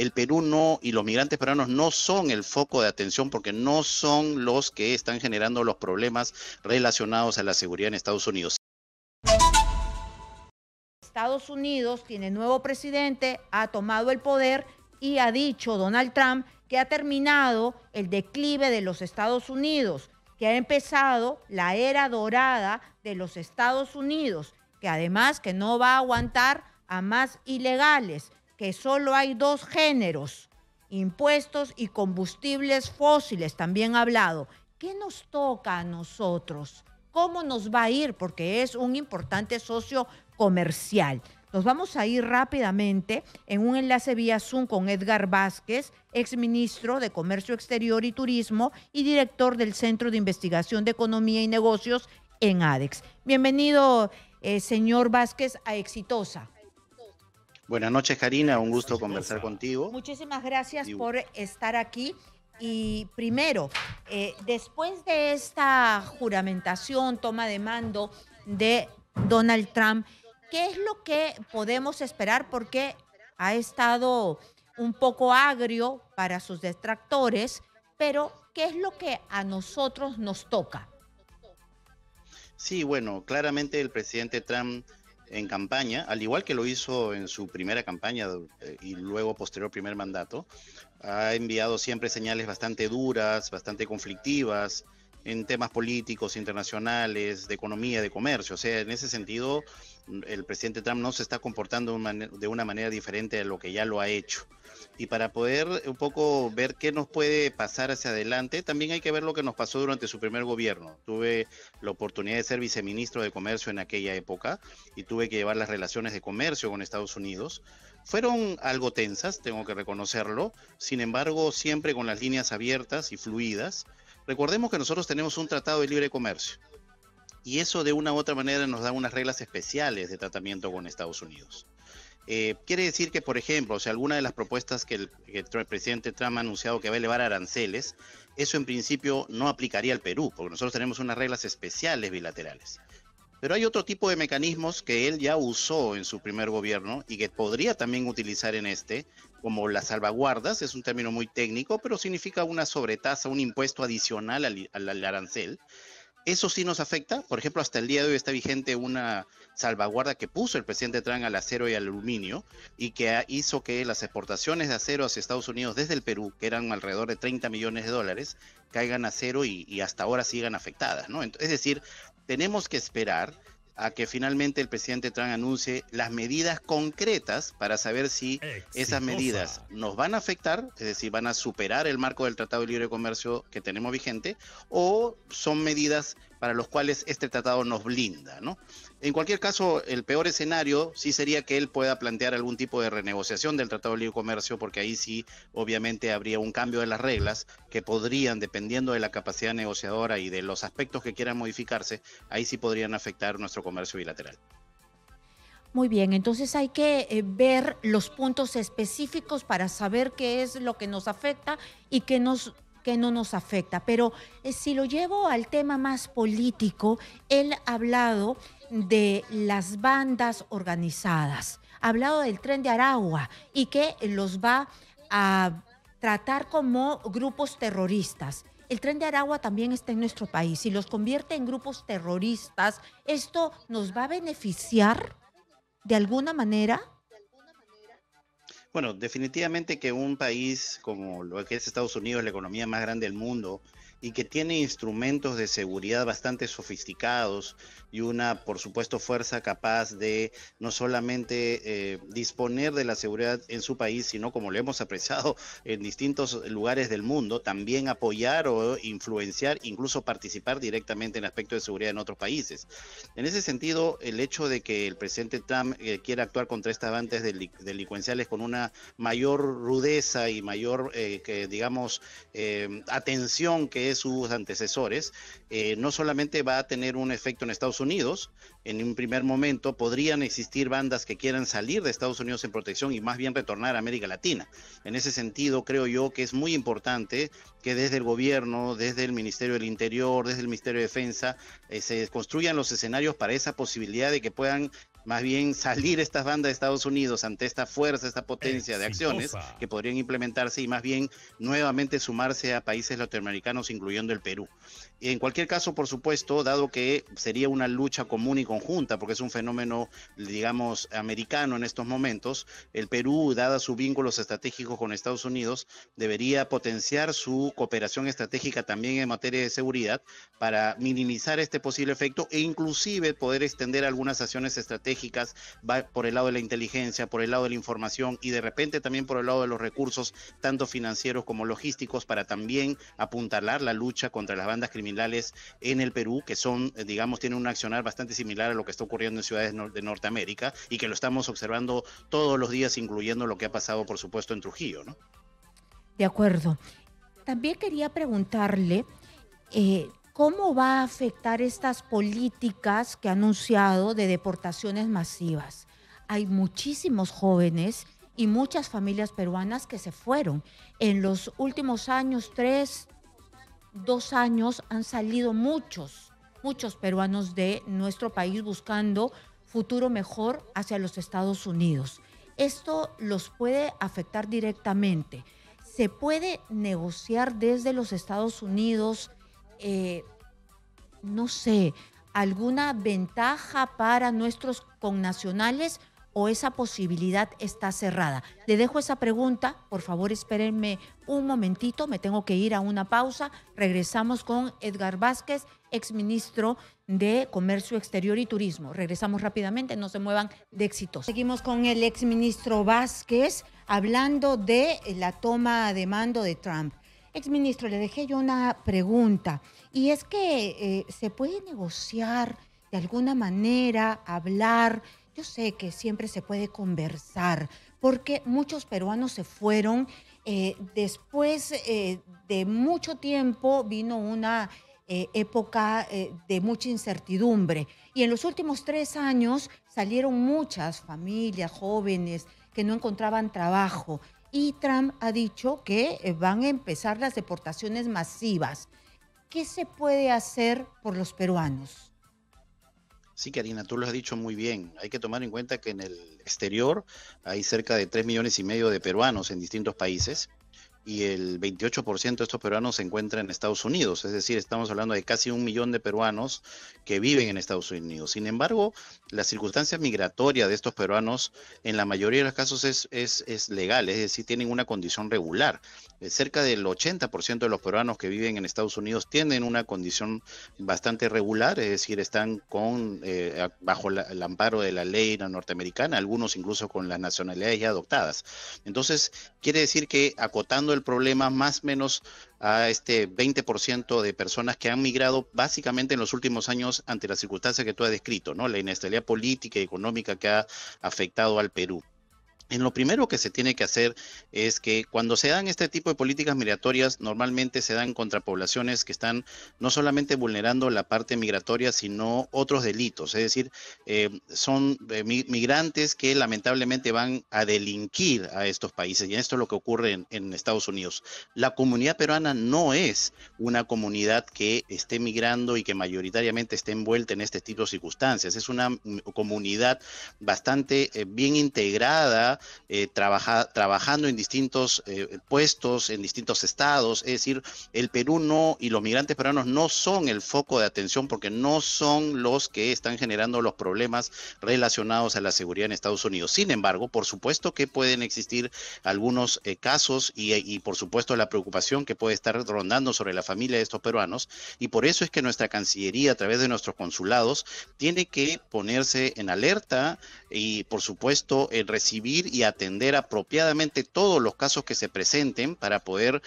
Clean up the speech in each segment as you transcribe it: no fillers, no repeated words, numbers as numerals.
el Perú no, y los migrantes peruanos no son el foco de atención porque no son los que están generando los problemas relacionados a la seguridad en Estados Unidos. Estados Unidos tiene nuevo presidente, ha tomado el poder y ha dicho Donald Trump que ha terminado el declive de los Estados Unidos, que ha empezado la era dorada de los Estados Unidos, que además que no va a aguantar a más ilegales, que solo hay dos géneros, impuestos y combustibles fósiles, también ha hablado. ¿Qué nos toca a nosotros? ¿Cómo nos va a ir? Porque es un importante socio comercial. Nos vamos a ir rápidamente en un enlace vía Zoom con Edgar Vázquez, exministro de Comercio Exterior y Turismo y director del Centro de Investigación de Economía y Negocios en ADEX. Bienvenido, señor Vázquez, a Exitosa. Buenas noches, Karina, un gusto conversar contigo. Muchísimas gracias por estar aquí. Y primero, después de esta juramentación, toma de mando de Donald Trump, ¿qué es lo que podemos esperar? Porque ha estado un poco agrio para sus detractores, pero ¿qué es lo que a nosotros nos toca? Sí, bueno, claramente el presidente Trump en campaña, al igual que lo hizo en su primera campaña y luego posterior primer mandato, ha enviado siempre señales bastante duras, bastante conflictivas en temas políticos, internacionales, de economía, de comercio. O sea, en ese sentido, el presidente Trump no se está comportando de una manera diferente a lo que ya lo ha hecho. Y para poder un poco ver qué nos puede pasar hacia adelante, también hay que ver lo que nos pasó durante su primer gobierno. Tuve la oportunidad de ser viceministro de Comercio en aquella época y tuve que llevar las relaciones de comercio con Estados Unidos. Fueron algo tensas, tengo que reconocerlo, sin embargo, siempre con las líneas abiertas y fluidas. Recordemos que nosotros tenemos un tratado de libre comercio y eso de una u otra manera nos da unas reglas especiales de tratamiento con Estados Unidos. Quiere decir que, por ejemplo, o sea, alguna de las propuestas que el presidente Trump ha anunciado que va a elevar aranceles, eso en principio no aplicaría al Perú, porque nosotros tenemos unas reglas especiales bilaterales. Pero hay otro tipo de mecanismos que él ya usó en su primer gobierno y que podría también utilizar en este, como las salvaguardas, es un término muy técnico, pero significa una sobretasa, un impuesto adicional al arancel. Eso sí nos afecta. Por ejemplo, hasta el día de hoy está vigente una salvaguarda que puso el presidente Trump al acero y al aluminio y que hizo que las exportaciones de acero hacia Estados Unidos desde el Perú, que eran alrededor de 30 millones de dólares, caigan a cero y hasta ahora sigan afectadas, ¿no? Es decir, tenemos que esperar a que finalmente el presidente Trump anuncie las medidas concretas para saber si esas medidas nos van a afectar, es decir, van a superar el marco del Tratado de Libre Comercio que tenemos vigente, o son medidas para los cuales este tratado nos blinda, ¿no? En cualquier caso, el peor escenario sí sería que él pueda plantear algún tipo de renegociación del Tratado de Libre Comercio, porque ahí sí, obviamente, habría un cambio de las reglas que podrían, dependiendo de la capacidad negociadora y de los aspectos que quieran modificarse, ahí sí podrían afectar nuestro comercio bilateral. Muy bien, entonces hay que ver los puntos específicos para saber qué es lo que nos afecta y qué no nos afecta. Pero si lo llevo al tema más político, él ha hablado de las bandas organizadas, ha hablado del Tren de Aragua y que los va a tratar como grupos terroristas. El Tren de Aragua también está en nuestro país. Si los convierte en grupos terroristas, ¿esto nos va a beneficiar de alguna manera? Bueno, definitivamente que un país como lo que es Estados Unidos, la economía más grande del mundo, y que tiene instrumentos de seguridad bastante sofisticados y una, por supuesto, fuerza capaz de no solamente disponer de la seguridad en su país, sino como lo hemos apreciado en distintos lugares del mundo, también apoyar o influenciar, incluso participar directamente en aspectos de seguridad en otros países. En ese sentido, el hecho de que el presidente Trump quiera actuar contra estas bandas delincuenciales con una mayor rudeza y mayor, atención que sus antecesores, no solamente va a tener un efecto en Estados Unidos. En un primer momento podrían existir bandas que quieran salir de Estados Unidos en protección y más bien retornar a América Latina. En ese sentido, creo yo que es muy importante que desde el gobierno, desde el Ministerio del Interior, desde el Ministerio de Defensa, se construyan los escenarios para esa posibilidad de que puedan más bien salir estas bandas de Estados Unidos ante esta fuerza, esta potencia de acciones Exitosa. que podrían implementarse y más bien nuevamente sumarse a países latinoamericanos, incluyendo el Perú. Y en cualquier caso, por supuesto, dado que sería una lucha común y conjunta, porque es un fenómeno, digamos, americano en estos momentos, el Perú, dada sus vínculos estratégicos con Estados Unidos, debería potenciar su cooperación estratégica también en materia de seguridad para minimizar este posible efecto e inclusive poder extender algunas acciones estratégicas por el lado de la inteligencia, por el lado de la información y de repente también por el lado de los recursos, tanto financieros como logísticos, para también apuntalar la lucha contra las bandas criminales en el Perú, que son, digamos, tienen un accionar bastante similar a lo que está ocurriendo en ciudades de Norteamérica y que lo estamos observando todos los días, incluyendo lo que ha pasado, por supuesto, en Trujillo, ¿no? De acuerdo. También quería preguntarle cómo va a afectar estas políticas que ha anunciado de deportaciones masivas. Hay muchísimos jóvenes y muchas familias peruanas que se fueron. En los últimos años, 2 años, han salido muchos peruanos de nuestro país buscando futuro mejor hacia los Estados Unidos. Esto los puede afectar directamente. ¿Se puede negociar desde los Estados Unidos, no sé, alguna ventaja para nuestros connacionales o esa posibilidad está cerrada? Le dejo esa pregunta, por favor espérenme un momentito, me tengo que ir a una pausa. Regresamos con Edgar Vázquez, exministro de Comercio Exterior y Turismo. Regresamos rápidamente, no se muevan de Éxitos. Seguimos con el exministro Vázquez hablando de la toma de mando de Trump. Exministro, le dejé yo una pregunta y es que se puede negociar de alguna manera, hablar. Yo sé que siempre se puede conversar porque muchos peruanos se fueron. Después de mucho tiempo vino una época de mucha incertidumbre y en los últimos 3 años salieron muchas familias jóvenes que no encontraban trabajo y Trump ha dicho que van a empezar las deportaciones masivas. ¿Qué se puede hacer por los peruanos? Sí, Karina, tú lo has dicho muy bien. Hay que tomar en cuenta que en el exterior hay cerca de 3,5 millones de peruanos en distintos países y el 28% de estos peruanos se encuentran en Estados Unidos. Es decir, estamos hablando de casi 1 millón de peruanos que viven en Estados Unidos. Sin embargo, la circunstancia migratoria de estos peruanos en la mayoría de los casos es legal, es decir, tienen una condición regular. Cerca del 80% de los peruanos que viven en Estados Unidos tienen una condición bastante regular, es decir, están bajo el amparo de la ley norteamericana, algunos incluso con las nacionalidades ya adoptadas. Entonces, quiere decir que acotando el problema más o menos a este 20% de personas que han migrado básicamente en los últimos años ante las circunstancias que tú has descrito, ¿no? La inestabilidad política y económica que ha afectado al Perú. En lo primero que se tiene que hacer es que cuando se dan este tipo de políticas migratorias, normalmente se dan contra poblaciones que están no solamente vulnerando la parte migratoria, sino otros delitos. Es decir, son migrantes que lamentablemente van a delinquir a estos países. Y esto es lo que ocurre en Estados Unidos. La comunidad peruana no es una comunidad que esté migrando y que mayoritariamente esté envuelta en este tipo de circunstancias. Es una comunidad bastante bien integrada, trabajando en distintos puestos, en distintos estados. Es decir, el Perú no, y los migrantes peruanos no son el foco de atención porque no son los que están generando los problemas relacionados a la seguridad en Estados Unidos. Sin embargo, por supuesto que pueden existir algunos casos y por supuesto la preocupación que puede estar rondando sobre la familia de estos peruanos, y por eso es que nuestra Cancillería, a través de nuestros consulados, tiene que ponerse en alerta y por supuesto recibir y atender apropiadamente todos los casos que se presenten para poder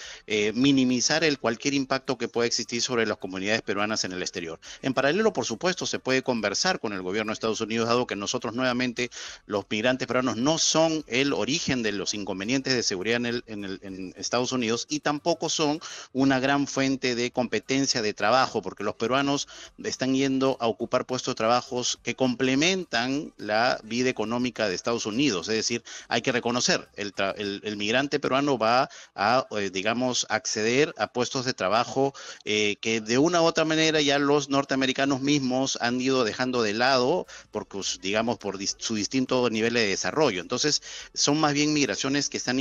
minimizar cualquier impacto que pueda existir sobre las comunidades peruanas en el exterior. En paralelo, por supuesto, se puede conversar con el gobierno de Estados Unidos, dado que nosotros nuevamente los migrantes peruanos no son el origen de los inconvenientes de seguridad en Estados Unidos y tampoco son una gran fuente de competencia de trabajo, porque los peruanos están yendo a ocupar puestos de trabajo que complementan la vida económica de Estados Unidos. Es decir, hay que reconocer, el migrante peruano va a, digamos, acceder a puestos de trabajo que de una u otra manera ya los norteamericanos mismos han ido dejando de lado, porque, digamos, por su distinto nivel de desarrollo. Entonces, son más bien migraciones que se han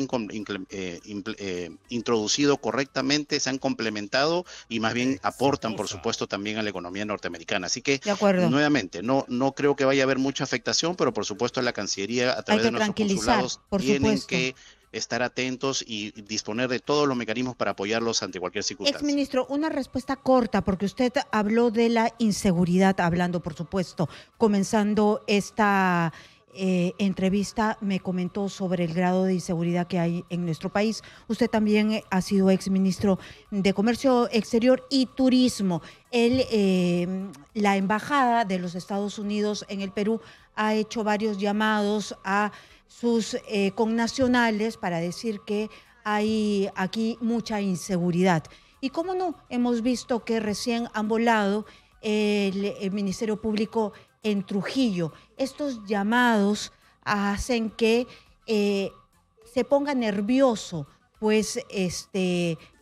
introducido correctamente, se han complementado y más bien aportan, por supuesto, también a la economía norteamericana. Así que, De acuerdo. nuevamente, no creo que vaya a haber mucha afectación, pero por supuesto la Cancillería, a Hay través que de nuestros tranquilizar, consulados, por tienen supuesto. que estar atentos y disponer de todos los mecanismos para apoyarlos ante cualquier circunstancia. Exministro, una respuesta corta, porque usted habló de la inseguridad, hablando, por supuesto, comenzando esta entrevista, me comentó sobre el grado de inseguridad que hay en nuestro país. Usted también ha sido exministro de Comercio Exterior y Turismo. La Embajada de los Estados Unidos en el Perú ha hecho varios llamados a sus connacionales para decir que hay aquí mucha inseguridad. Y cómo no, hemos visto que recién han volado el Ministerio Público en Trujillo. Estos llamados hacen que se ponga nervioso, pues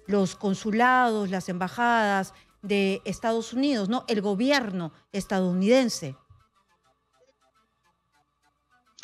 los consulados, las embajadas de Estados Unidos, ¿no? El gobierno estadounidense.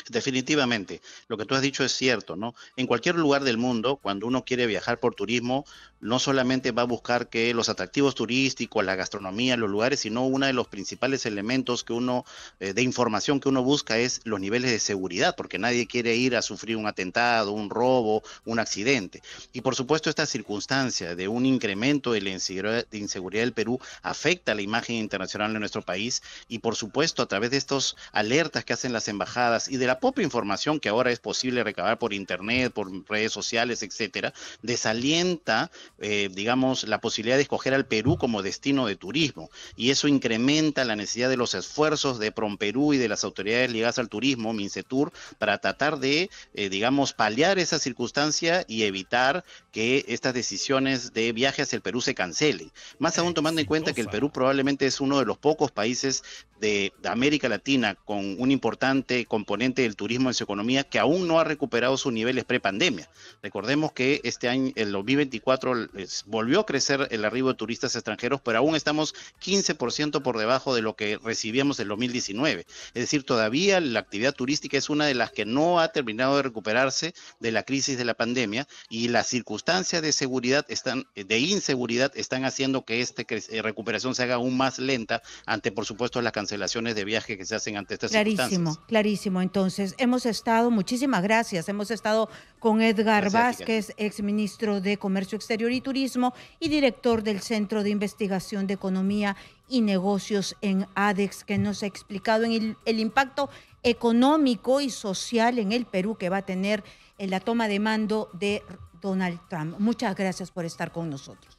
Definitivamente, lo que tú has dicho es cierto, ¿no? En cualquier lugar del mundo, cuando uno quiere viajar por turismo, no solamente va a buscar que los atractivos turísticos, la gastronomía, los lugares, sino uno de los principales elementos que uno, de información que uno busca es los niveles de seguridad, porque nadie quiere ir a sufrir un atentado, un robo, un accidente. Y por supuesto esta circunstancia de un incremento de la inseguridad del Perú afecta a la imagen internacional de nuestro país y por supuesto a través de estos alertas que hacen las embajadas y de la propia información que ahora es posible recabar por internet, por redes sociales, etcétera, desalienta, digamos, la posibilidad de escoger al Perú como destino de turismo. Y eso incrementa la necesidad de los esfuerzos de PROMPERÚ y de las autoridades ligadas al turismo, MINCETUR, para tratar de, digamos, paliar esa circunstancia y evitar que estas decisiones de viaje hacia el Perú se cancelen. Más aún tomando en cuenta que el Perú probablemente es uno de los pocos países de América Latina con un importante componente del turismo en su economía que aún no ha recuperado sus niveles prepandemia. Recordemos que este año, el 2024, volvió a crecer el arribo de turistas extranjeros, pero aún estamos 15% por debajo de lo que recibíamos en 2019. Es decir, todavía la actividad turística es una de las que no ha terminado de recuperarse de la crisis de la pandemia y las circunstancias de inseguridad están haciendo que esta recuperación se haga aún más lenta ante, por supuesto, las cancelaciones de viajes que se hacen ante estas circunstancias. Clarísimo. Entonces, muchísimas gracias, hemos estado con Edgar Vázquez, exministro de Comercio Exterior y Turismo y director del Centro de Investigación de Economía y Negocios en ADEX, que nos ha explicado el impacto económico y social en el Perú que va a tener en la toma de mando de Donald Trump. Muchas gracias por estar con nosotros.